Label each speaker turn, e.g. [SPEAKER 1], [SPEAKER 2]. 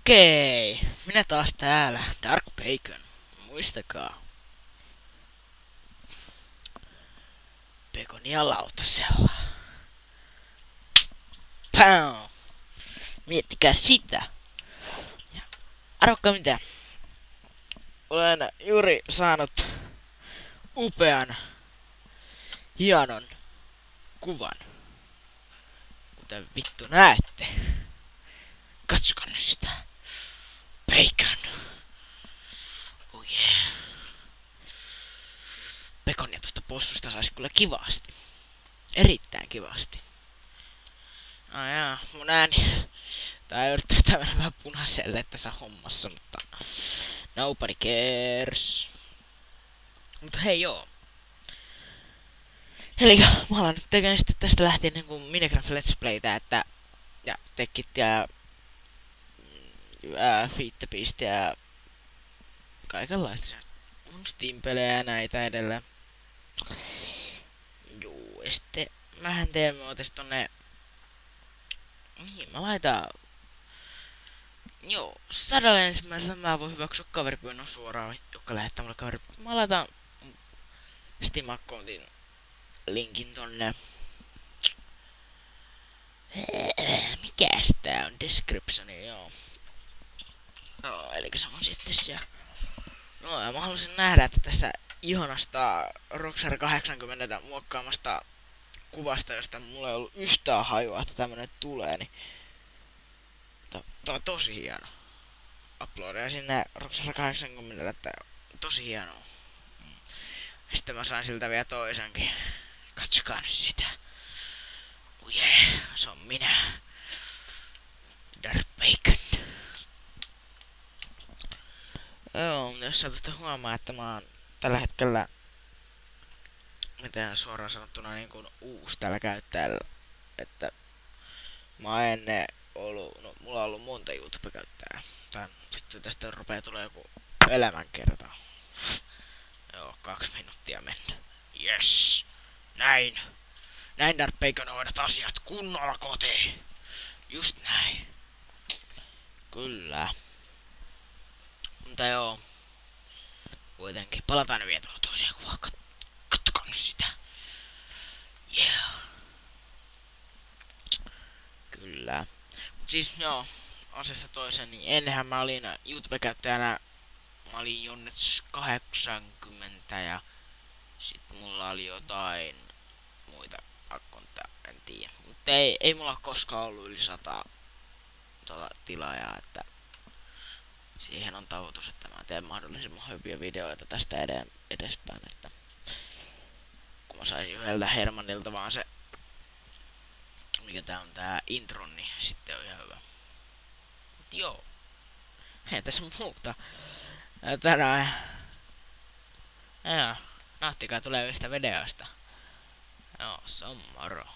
[SPEAKER 1] Okei, minä taas täällä, Dark Bacon. Muistakaa, pekonia lautasella. Pow! Miettikää sitä. Ja arvokkaa mitä? Olen juuri saanut upean, hienon kuvan. Kuten vittu näette. Katsokaa nyt sitä. Bacon. Oh yeah. Pekonia tosta possusta saisi kyllä kivasti. Erittäin kivasti. Ai jaa, mun ääni. Tää yrittää mennä vähän punaiselle tässä hommassa, mutta nobody cares. Mutta hei joo. Eli mä alan nyt tekemään sitten tästä lähtien niinku Minecraft Let's Playtä, että ja tekit ja Feettepistiä ja kaikenlaista. Mun Steam-pelejä ja näitä edelleen. Juu, ja sitten mähän teen muotes tonne. Mihin mä laitan? Joo, 101. mä voin hyväksyä kaveripyynnön suoraan, joka lähettää mulle kaveripyynnön. Mä laitan Steam-accountin linkin tonne. Mikäs tää on? Descriptioni, joo. Joo, elikkä se on sitten siellä. No, ja mä halusin nähdä, että tässä ihanasta Rockstar 80 muokkaamasta kuvasta, josta mulla ei ollut yhtään hajua, että tämmönen tulee, niin tää on tosi hieno. Uploadia sinne Rockstar 80, että tosi hienoa. Sitten mä sain siltä vielä toisenkin. Katsokaa nyt sitä. Oh yeah, se on minä. Dark Bacon. Joo, jos saatatte huomaa, että mä oon tällä hetkellä mitään suoraan sanottuna niin kuin uusi tällä käyttäjällä. Että mä oon ennen ollut, no mulla on ollut monta YouTube-käyttäjää. Tai vittu tästä rupee tulee joku elämänkerta. Joo, 2 minuuttia mennä. Yes! Näin! Näin Dark Bacon hoidat asiat kunnolla kotiin! Just näin. Kyllä. Mutta joo. Kuitenkin. Palataan nyt vielä tuohon toiseen kuvaan. Kattokaa nyt sitä. Yeah. Kyllä. Mut siis joo. Asiasta toiseen, niin ennenhän mä olin YouTube-käyttäjänä. Mä olin Jonnets 80 ja sit mulla oli jotain muita akkonteja, en tiedä. Mutta ei mulla koskaan ollut yli 100 tilaajaa, että siihen on tavoitus, että mä teen mahdollisimman hyviä videoita tästä edespäin, että kun mä saisin yhdeltä Hermannilta vaan se, mikä tää on tää intro, niin sitten on ihan hyvä. Mut joo, ei tässä muuta. Tänään, nauttikaa tulevista videoista. Joo, se on moro.